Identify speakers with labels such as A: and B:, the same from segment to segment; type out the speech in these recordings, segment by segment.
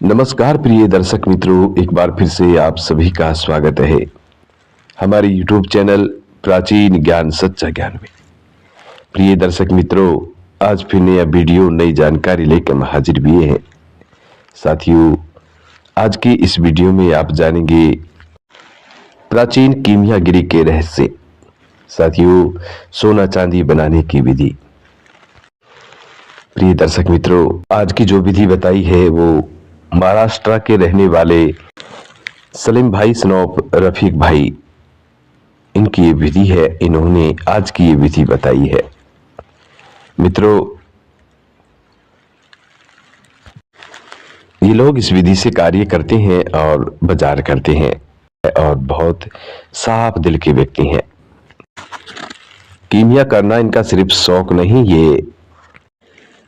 A: नमस्कार प्रिय दर्शक मित्रों, एक बार फिर से आप सभी का स्वागत है हमारे YouTube चैनल प्राचीन ज्ञान सच्चा ज्ञान में। प्रिय दर्शक मित्रों, आज फिर नया वीडियो नई जानकारी लेकर हम हाजिर भी हैं। साथियों, आज की इस वीडियो में आप जानेंगे प्राचीन कीमियागिरी के रहस्य। साथियों, सोना चांदी बनाने की विधि। प्रिय दर्शक मित्रों, आज की जो विधि बताई है वो महाराष्ट्र के रहने वाले सलीम भाई सनौफ रफीक भाई, इनकी ये विधि है। इन्होंने आज की ये विधि बताई है। मित्रों, ये लोग इस विधि से कार्य करते हैं और बाजार करते हैं और बहुत साफ दिल के व्यक्ति हैं। कीमिया करना इनका सिर्फ शौक नहीं, ये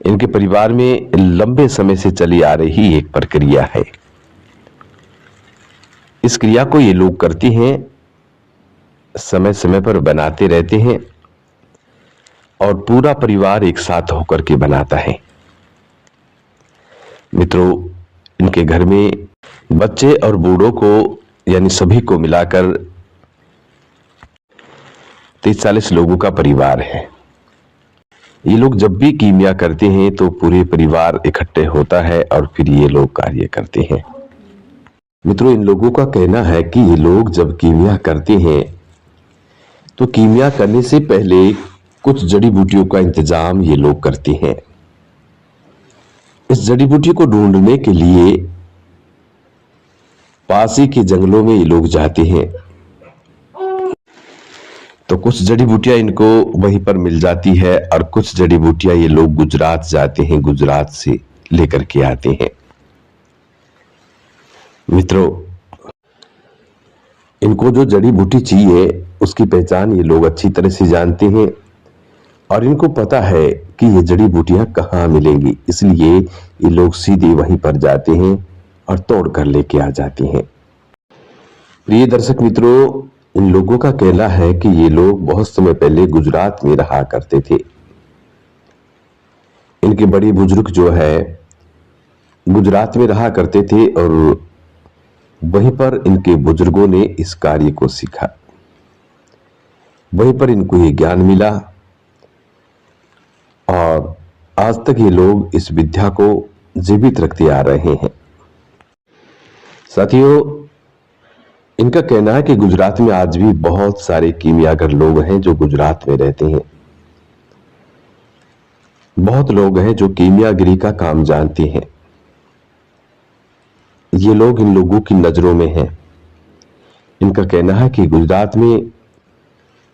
A: इनके परिवार में लंबे समय से चली आ रही एक प्रक्रिया है। इस क्रिया को ये लोग करते हैं, समय समय पर बनाते रहते हैं और पूरा परिवार एक साथ होकर के बनाता है। मित्रों, इनके घर में बच्चे और बूढ़ों को यानी सभी को मिलाकर 30-40 लोगों का परिवार है। ये लोग जब भी कीमिया करते हैं तो पूरे परिवार इकट्ठे होता है और फिर ये लोग कार्य करते हैं। मित्रों, इन लोगों का कहना है कि ये लोग जब कीमिया करते हैं तो कीमिया करने से पहले कुछ जड़ी बूटियों का इंतजाम ये लोग करते हैं। इस जड़ी बूटी को ढूंढने के लिए पास ही के जंगलों में ये लोग जाते हैं तो कुछ जड़ी बूटियां इनको वहीं पर मिल जाती है और कुछ जड़ी बूटियां ये लोग गुजरात जाते हैं, गुजरात से लेकर के आते हैं। मित्रों, इनको जो जड़ी बूटी चाहिए उसकी पहचान ये लोग अच्छी तरह से जानते हैं और इनको पता है कि ये जड़ी बूटियां कहाँ मिलेंगी, इसलिए ये लोग सीधे वहीं पर जाते हैं और तोड़ कर लेके आ जाते हैं। प्रिय दर्शक मित्रों, इन लोगों का कहना है कि ये लोग बहुत समय पहले गुजरात में रहा करते थे। इनके बड़े बुजुर्ग जो है गुजरात में रहा करते थे और वहीं पर इनके बुजुर्गों ने इस कार्य को सीखा। वहीं पर इनको ये ज्ञान मिला और आज तक ये लोग इस विद्या को जीवित रखते आ रहे हैं। साथियों, इनका कहना है कि गुजरात में आज भी बहुत सारे कीमियागर लोग हैं जो गुजरात में रहते हैं। बहुत लोग हैं जो कीमियागिरी का काम जानते हैं। ये लोग इन लोगों की नजरों में हैं। इनका कहना है कि गुजरात में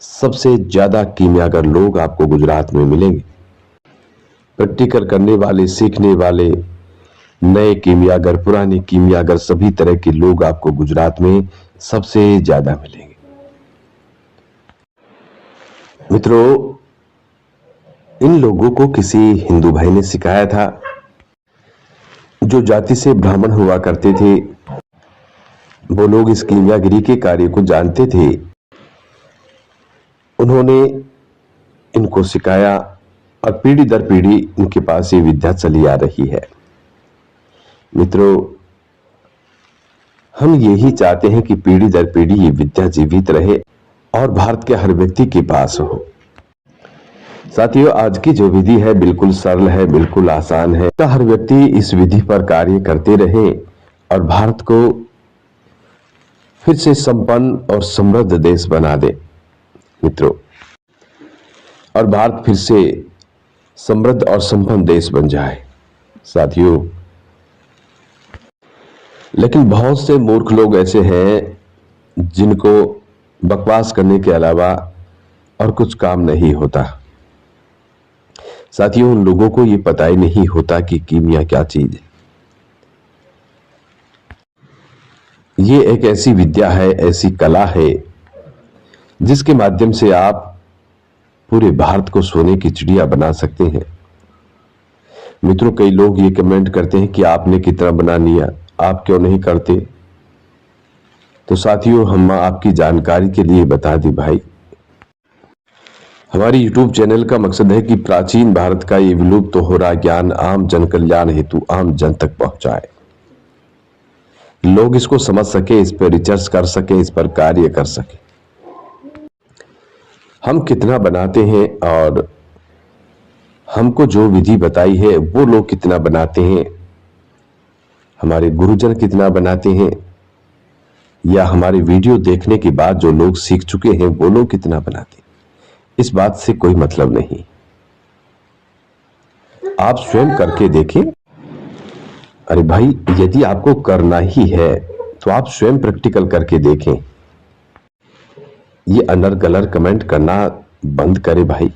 A: सबसे ज्यादा कीमियागर लोग आपको गुजरात में मिलेंगे। प्रैक्टिकल करने वाले, सीखने वाले, नए कीमियागर, पुराने कीमियागर, सभी तरह के लोग आपको गुजरात में सबसे ज्यादा मिलेंगे। मित्रों, इन लोगों को किसी हिंदू भाई ने सिखाया था जो जाति से ब्राह्मण हुआ करते थे। वो लोग इस कीमियागिरी के कार्य को जानते थे। उन्होंने इनको सिखाया और पीढ़ी दर पीढ़ी इनके पास ये विद्या चली आ रही है। मित्रों, हम यही चाहते हैं कि पीढ़ी दर पीढ़ी ये विद्या जीवित रहे और भारत के हर व्यक्ति के पास हो। साथियों, आज की जो विधि है बिल्कुल सरल है, बिल्कुल आसान है। तो हर व्यक्ति इस विधि पर कार्य करते रहे और भारत को फिर से संपन्न और समृद्ध देश बना दे। मित्रों, और भारत फिर से समृद्ध और संपन्न देश बन जाए। साथियों, लेकिन बहुत से मूर्ख लोग ऐसे हैं जिनको बकवास करने के अलावा और कुछ काम नहीं होता। साथियों, उन लोगों को ये पता ही नहीं होता कि कीमिया क्या चीज है। ये एक ऐसी विद्या है, ऐसी कला है जिसके माध्यम से आप पूरे भारत को सोने की चिड़िया बना सकते हैं। मित्रों, कई लोग ये कमेंट करते हैं कि आपने कितना बना लिया, आप क्यों नहीं करते। तो साथियों, हम आपकी जानकारी के लिए बता दें भाई, हमारे YouTube चैनल का मकसद है कि प्राचीन भारत का ये विलुप्त हो रहा ज्ञान आम जन कल्याण हेतु आम जन तक पहुंचाए। लोग इसको समझ सके, इस पर रिसर्च कर सके, इस पर कार्य कर सके। हम कितना बनाते हैं और हमको जो विधि बताई है वो लोग कितना बनाते हैं, हमारे गुरुजन कितना बनाते हैं, या हमारे वीडियो देखने के बाद जो लोग सीख चुके हैं वो लोग कितना बनाते हैं, इस बात से कोई मतलब नहीं। आप स्वयं करके देखें। अरे भाई, यदि आपको करना ही है तो आप स्वयं प्रैक्टिकल करके देखें। ये अनर गलर कमेंट करना बंद करें भाई,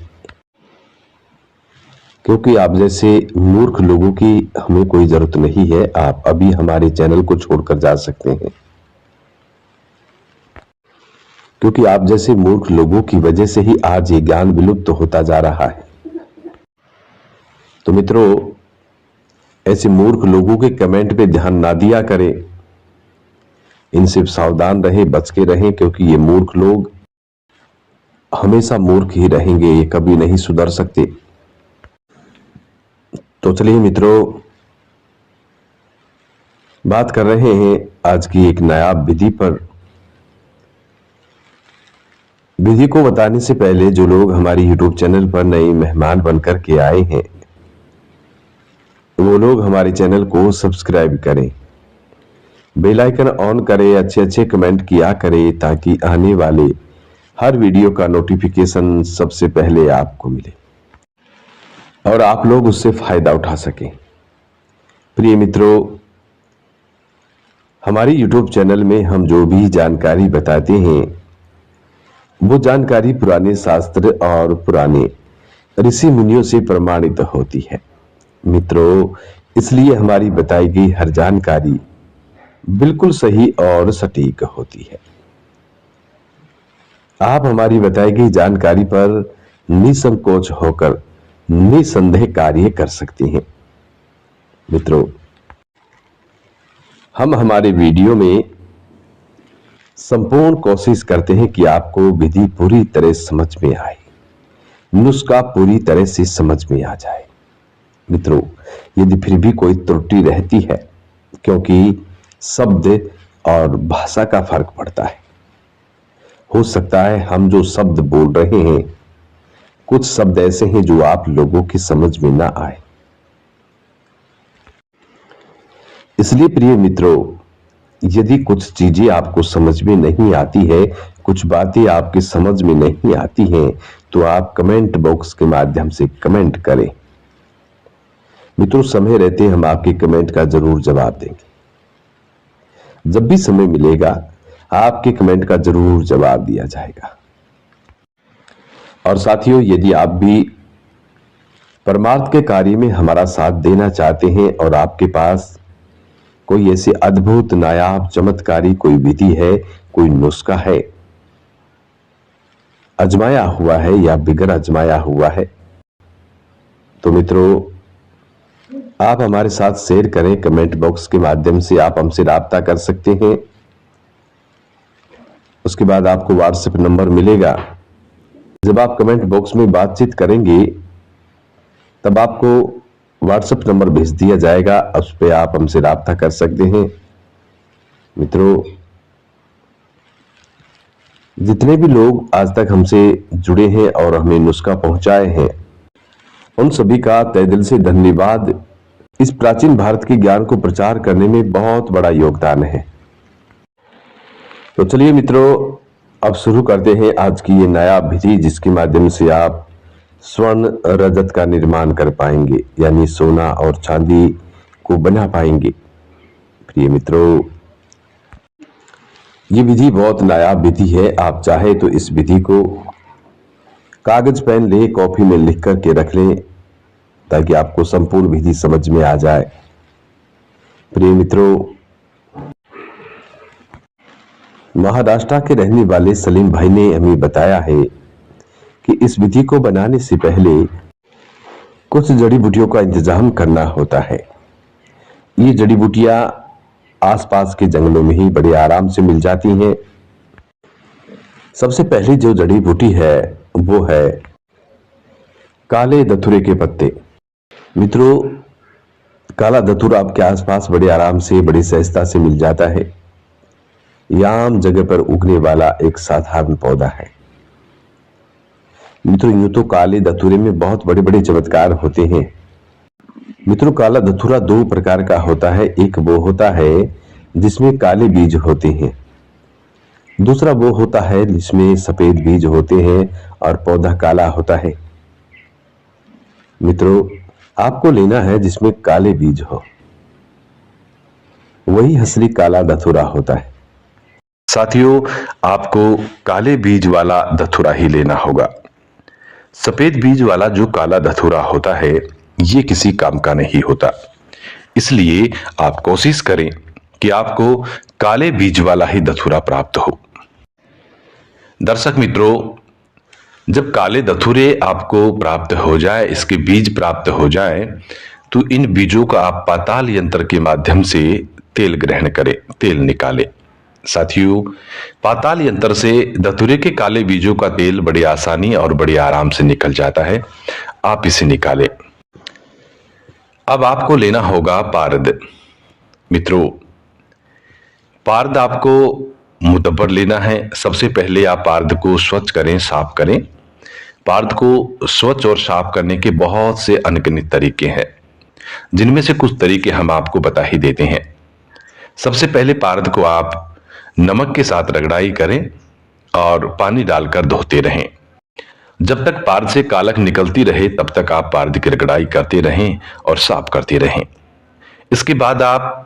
A: क्योंकि आप जैसे मूर्ख लोगों की हमें कोई जरूरत नहीं है। आप अभी हमारे चैनल को छोड़कर जा सकते हैं, क्योंकि आप जैसे मूर्ख लोगों की वजह से ही आज ये ज्ञान विलुप्त होता जा रहा है। तो मित्रों, ऐसे मूर्ख लोगों के कमेंट पे ध्यान ना दिया करें, इनसे सावधान रहे, बच के रहें, क्योंकि ये मूर्ख लोग हमेशा मूर्ख ही रहेंगे, ये कभी नहीं सुधर सकते। तो चलिए मित्रों, बात कर रहे हैं आज की एक नायाब विधि पर। विधि को बताने से पहले जो लोग हमारी यूट्यूब चैनल पर नए मेहमान बनकर के आए हैं वो लोग हमारे चैनल को सब्सक्राइब करें, बेल आइकन ऑन करें, अच्छे अच्छे कमेंट किया करें, ताकि आने वाले हर वीडियो का नोटिफिकेशन सबसे पहले आपको मिले और आप लोग उससे फायदा उठा सकें। प्रिय मित्रों, हमारे YouTube चैनल में हम जो भी जानकारी बताते हैं वो जानकारी पुराने शास्त्र और पुराने ऋषि मुनियों से प्रमाणित होती है। मित्रों, इसलिए हमारी बताई गई हर जानकारी बिल्कुल सही और सटीक होती है। आप हमारी बताई गई जानकारी पर निसंकोच होकर निसंदेह कार्य कर सकते हैं। मित्रों, हम हमारे वीडियो में संपूर्ण कोशिश करते हैं कि आपको विधि पूरी तरह समझ में आए, नुस्खा पूरी तरह से समझ में आ जाए। मित्रों, यदि फिर भी कोई त्रुटि रहती है, क्योंकि शब्द और भाषा का फर्क पड़ता है, हो सकता है हम जो शब्द बोल रहे हैं कुछ शब्द ऐसे हैं जो आप लोगों की समझ में ना आए। इसलिए प्रिय मित्रों, यदि कुछ चीजें आपको समझ में नहीं आती है, कुछ बातें आपकी समझ में नहीं आती हैं, तो आप कमेंट बॉक्स के माध्यम से कमेंट करें। मित्रों, समय रहते हम आपके कमेंट का जरूर जवाब देंगे। जब भी समय मिलेगा आपके कमेंट का जरूर जवाब दिया जाएगा। और साथियों, यदि आप भी परमार्थ के कार्य में हमारा साथ देना चाहते हैं और आपके पास कोई ऐसी अद्भुत नायाब चमत्कारी कोई विधि है, कोई नुस्खा है, अजमाया हुआ है या बिगर अजमाया हुआ है, तो मित्रों आप हमारे साथ शेयर करें। कमेंट बॉक्स के माध्यम से आप हमसे राब्ता कर सकते हैं। उसके बाद आपको व्हाट्सएप नंबर मिलेगा। जब आप कमेंट बॉक्स में बातचीत करेंगे तब आपको व्हाट्सएप नंबर भेज दिया जाएगा, उस पर आप हमसे राब्ता कर सकते हैं। मित्रों, जितने भी लोग आज तक हमसे जुड़े हैं और हमें नुस्खा पहुंचाए हैं, उन सभी का तहे दिल से धन्यवाद। इस प्राचीन भारत के ज्ञान को प्रचार करने में बहुत बड़ा योगदान है। तो चलिए मित्रों, अब शुरू करते हैं आज की ये नया विधि, जिसके माध्यम से आप स्वर्ण रजत का निर्माण कर पाएंगे, यानी सोना और चांदी को बना पाएंगे। प्रिय मित्रों, ये विधि बहुत नायाब विधि है। आप चाहे तो इस विधि को कागज पेन ले, कॉपी में लिख करके रख लें, ताकि आपको संपूर्ण विधि समझ में आ जाए। प्रिय मित्रों, महाराष्ट्र के रहने वाले सलीम भाई ने हमें बताया है कि इस विधि को बनाने से पहले कुछ जड़ी बूटियों का इंतजाम करना होता है। ये जड़ी बूटियां आसपास के जंगलों में ही बड़े आराम से मिल जाती हैं। सबसे पहली जो जड़ी बूटी है वो है काले धतूरे के पत्ते। मित्रों, काला धतूरा आपके आसपास बड़े आराम से, बड़ी सहजता से मिल जाता है। यह आम जगह पर उगने वाला एक साधारण पौधा है। मित्रों, यूं तो काले धतूरे में बहुत बड़े बड़े चमत्कार होते हैं। मित्रों, काला धतूरा दो प्रकार का होता है। एक वो होता है जिसमें काले बीज होते हैं, दूसरा वो होता है जिसमें सफेद बीज होते हैं और पौधा काला होता है। मित्रों, आपको लेना है जिसमें काले बीज हो, वही असली काला धतूरा होता है। साथियों, आपको काले बीज वाला धतूरा ही लेना होगा। सफेद बीज वाला जो काला धतूरा होता है ये किसी काम का नहीं होता। इसलिए आप कोशिश करें कि आपको काले बीज वाला ही धतूरा प्राप्त हो। दर्शक मित्रों, जब काले धतूरे आपको प्राप्त हो जाए, इसके बीज प्राप्त हो जाए, तो इन बीजों का आप पाताल यंत्र के माध्यम से तेल ग्रहण करें, तेल निकालें। साथियों, पाताल यंत्र से धतूरे के काले बीजों का तेल बड़ी आसानी और बड़ी आराम से निकल जाता है। आप इसे निकालें। अब आपको लेना होगा पारद। मित्रों, पारद आपको मुदब्बर लेना है। सबसे पहले आप पारद को स्वच्छ करें, साफ करें। पारद को स्वच्छ और साफ करने के बहुत से अनगिनत तरीके हैं, जिनमें से कुछ तरीके हम आपको बता ही देते हैं। सबसे पहले पारद को आप नमक के साथ रगड़ाई करें और पानी डालकर धोते रहें। जब तक पारद से कालख निकलती रहे तब तक आप पारद की रगड़ाई करते रहें और साफ करते रहें। इसके बाद आप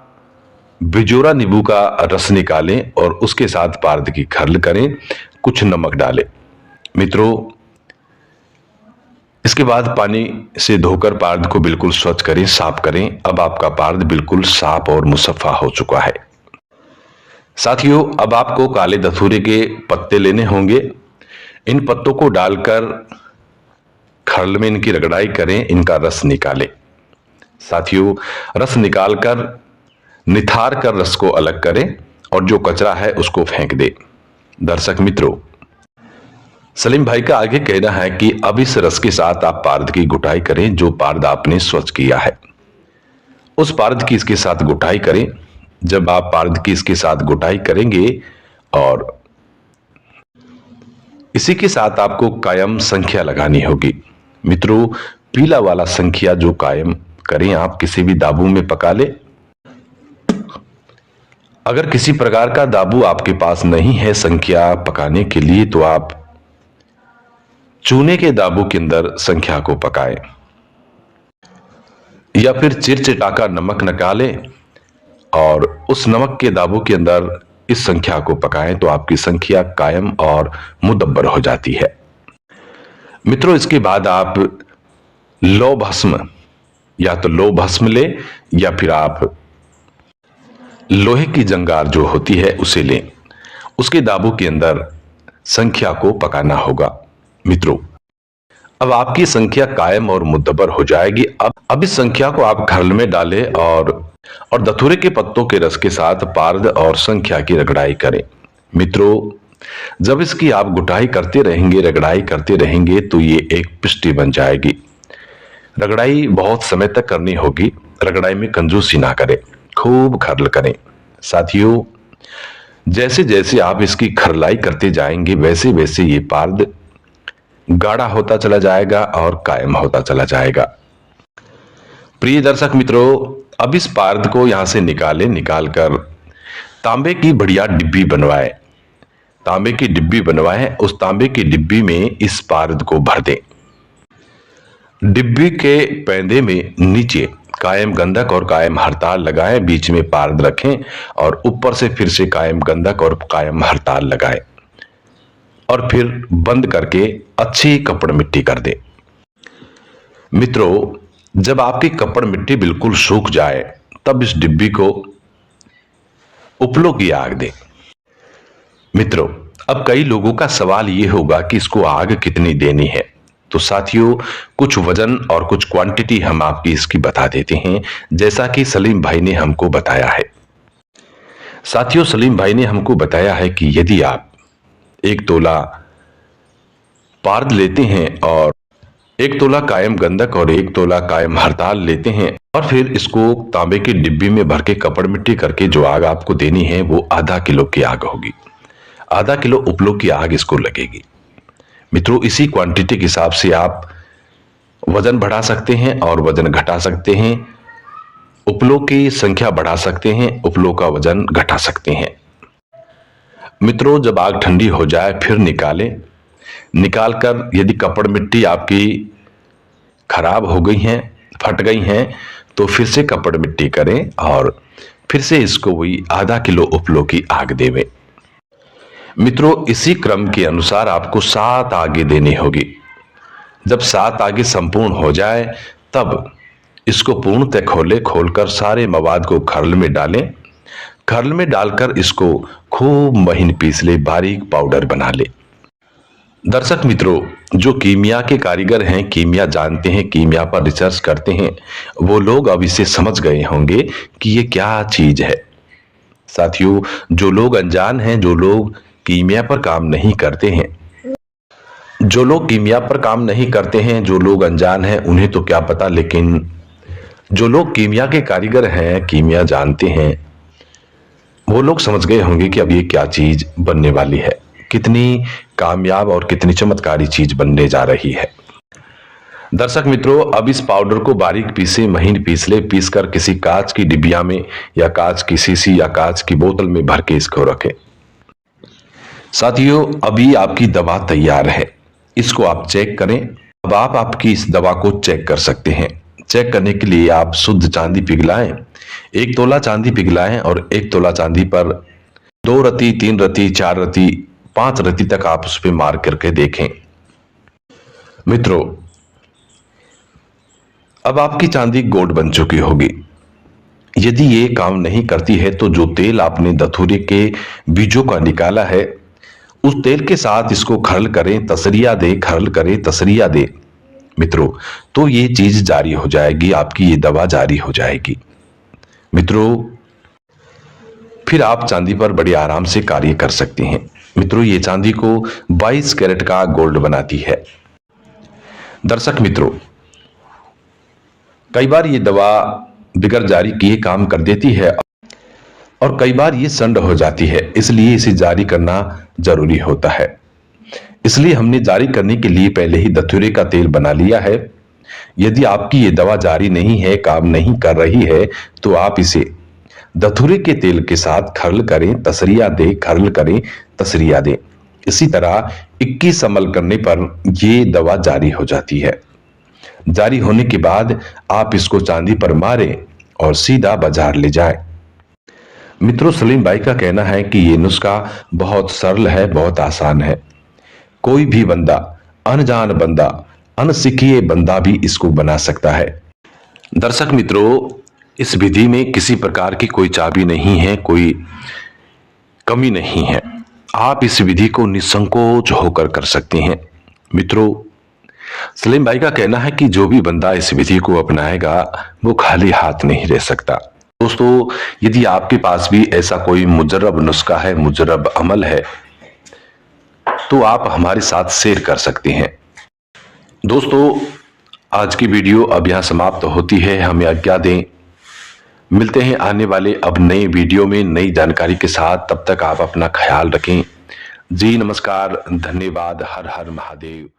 A: बिजोरा नींबू का रस निकालें और उसके साथ पारद की खर्ल करें, कुछ नमक डालें। मित्रों, इसके बाद पानी से धोकर पारद को बिल्कुल स्वच्छ करें, साफ करें। अब आपका पारद बिल्कुल साफ और मुसफ्फा हो चुका है। साथियों, अब आपको काले धतूरे के पत्ते लेने होंगे। इन पत्तों को डालकर खर्ल में इनकी रगड़ाई करें, इनका रस निकालें। साथियों, रस निकालकर निथार कर रस को अलग करें और जो कचरा है उसको फेंक दें। दर्शक मित्रों, सलीम भाई का आगे कहना है कि अब इस रस के साथ आप पारद की गुटाई करें। जो पारद आपने स्वच्छ किया है उस पारद की इसके साथ गुटाई करें। जब आप पारद की इसके साथ गुटाई करेंगे और इसी के साथ आपको कायम संख्या लगानी होगी। मित्रों, पीला वाला संख्या जो कायम करें, आप किसी भी दाबू में पका ले। अगर किसी प्रकार का दाबू आपके पास नहीं है संख्या पकाने के लिए, तो आप चूने के दाबू के अंदर संख्या को पकाएं या फिर चिरचिटाका नमक निकालें और उस नमक के दाबू के अंदर इस संख्या को पकाएं, तो आपकी संख्या कायम और मुदब्बर हो जाती है। मित्रों, इसके बाद आप लौ भस्म, या तो लौ भस्म ले या फिर आप लोहे की जंगार जो होती है उसे लें। उसके दाबू के अंदर संख्या को पकाना होगा। मित्रों, अब आपकी संख्या कायम और मुदब्बर हो जाएगी। अब इस संख्या को आप खर्ल में डालें और धतूरे के पत्तों के रस के साथ पारद और संख्या की रगड़ाई करें। मित्रों, जब इसकी आप गुटाई करते रहेंगे, रगड़ाई करते रहेंगे, तो ये एक पिष्टी बन जाएगी। रगड़ाई बहुत समय तक करनी होगी। रगड़ाई में कंजूसी ना करें, खूब खर्ल करें। साथियों, जैसे जैसे आप इसकी खरलाई करते जाएंगे, वैसे वैसे ये पारद गाढ़ा होता चला जाएगा और कायम होता चला जाएगा। प्रिय दर्शक मित्रों, अब इस पारद को यहां से निकालकर तांबे की बढ़िया डिब्बी बनवाएं। तांबे की डिब्बी बनवाएं, उस तांबे की डिब्बी में इस पारद को भर दें। डिब्बी के पैंदे में नीचे कायम गंधक और कायम हड़ताल लगाएं, बीच में पारद रखें और ऊपर से फिर से कायम गंधक और कायम हड़ताल लगाएं और फिर बंद करके अच्छी कपड़ मिट्टी कर दें। मित्रों, जब आपकी कपड़ मिट्टी बिल्कुल सूख जाए तब इस डिब्बी को उपलों की आग दें। मित्रों, अब कई लोगों का सवाल यह होगा कि इसको आग कितनी देनी है। तो साथियों, कुछ वजन और कुछ क्वांटिटी हम आपकी इसकी बता देते हैं, जैसा कि सलीम भाई ने हमको बताया है। साथियों, सलीम भाई ने हमको बताया है कि यदि आप 1 तोला पारद लेते हैं और 1 तोला कायम गंधक और 1 तोला कायम हरताल लेते हैं और फिर इसको तांबे की डिब्बी में भर के कपड़ मिट्टी करके जो आग आपको देनी है वो आधा किलो की आग होगी। आधा किलो उपलों की आग इसको लगेगी। मित्रों, इसी क्वांटिटी के हिसाब से आप वजन बढ़ा सकते हैं और वजन घटा सकते हैं। उपलों की संख्या बढ़ा सकते हैं, उपलों का वजन घटा सकते हैं। मित्रों, जब आग ठंडी हो जाए फिर निकालें। निकालकर यदि कपड़ मिट्टी आपकी खराब हो गई हैं, फट गई हैं, तो फिर से कपड़ मिट्टी करें और फिर से इसको वही आधा किलो उपलों की आग देवें। मित्रों, इसी क्रम के अनुसार आपको 7 आगे देनी होगी। जब 7 आगे संपूर्ण हो जाए तब इसको पूर्णतः खोलकर सारे मवाद को खरल में डालें। खरल में डालकर इसको खूब महीन पीस ले, बारीक पाउडर बना ले। दर्शक मित्रों, जो कीमिया के कारीगर हैं, कीमिया जानते हैं, कीमिया पर रिसर्च करते हैं, वो लोग अब इसे समझ गए होंगे कि ये क्या चीज है। साथियों, जो लोग अनजान हैं, जो लोग कीमिया पर काम नहीं करते हैं, जो लोग कीमिया पर काम नहीं करते हैं, जो लोग अनजान हैं, उन्हें तो क्या पता, लेकिन जो लोग कीमिया के कारीगर हैं, कीमिया जानते हैं, वो लोग समझ गए होंगे कि अब ये क्या चीज बनने वाली है, कितनी कामयाब और कितनी चमत्कारी चीज बनने जा रही है। दर्शक मित्रों, अब इस पाउडर को बारीक पीसे, महीन पीस ले। पीसकर किसी कांच की डिबिया में या कांच की शीशी या कांच की बोतल में भर के इसको रखें। साथियों, अभी आपकी दवा तैयार है, इसको आप चेक करें। अब आप आपकी इस दवा को चेक कर सकते हैं। चेक करने के लिए आप शुद्ध चांदी पिघलाएं। 1 तोला चांदी पिघलाएं और 1 तोला चांदी पर 2 रत्ती, 3 रत्ती, 4 रत्ती, 5 रत्ती तक आप उस पर मार करके देखें। मित्रों, अब आपकी चांदी गोल्ड बन चुकी होगी। यदि ये काम नहीं करती है तो जो तेल आपने धतूरे के बीजों का निकाला है, उस तेल के साथ इसको खरल करें, तसरिया दे, खरल करें, तसरिया दे मित्रों, तो ये चीज जारी हो जाएगी, आपकी ये दवा जारी हो जाएगी। मित्रों, फिर आप चांदी पर बड़े आराम से कार्य कर सकते हैं। मित्रों, ये चांदी को 22 कैरेट का गोल्ड बनाती है। दर्शक मित्रों, कई बार ये दवा बिगर जारी किए काम कर देती है और कई बार ये संड हो जाती है, इसलिए इसे जारी करना जरूरी होता है। इसलिए हमने जारी करने के लिए पहले ही धतूरे का तेल बना लिया है। यदि आपकी ये दवा जारी नहीं है, काम नहीं कर रही है, तो आप इसे धतूरे के तेल के साथ खरल करें, तसरिया दे, खरल करें, तसरिया दे। इसी तरह 21 अमल करने पर ये दवा जारी हो जाती है। जारी होने के बाद आप इसको चांदी पर मारें और सीधा बाजार ले जाएं। मित्रों, सलीम भाई का कहना है कि ये नुस्खा बहुत सरल है, बहुत आसान है। कोई भी बंदा, अनजान बंदा, अनसिखिए बंदा भी इसको बना सकता है। दर्शक मित्रों, इस विधि में किसी प्रकार की कोई चाबी नहीं है, कोई कमी नहीं है। आप इस विधि को निसंकोच होकर कर सकते हैं। मित्रों, सलीम भाई का कहना है कि जो भी बंदा इस विधि को अपनाएगा वो खाली हाथ नहीं रह सकता। दोस्तों, यदि आपके पास भी ऐसा कोई मुजर्रब नुस्खा है, मुजर्रब अमल है, तो आप हमारे साथ शेयर कर सकते हैं। दोस्तों, आज की वीडियो अब यहां समाप्त होती है, हमें आज्ञा दें। मिलते हैं आने वाले अब नए वीडियो में नई जानकारी के साथ। तब तक आप अपना ख्याल रखें। जी नमस्कार, धन्यवाद, हर हर महादेव।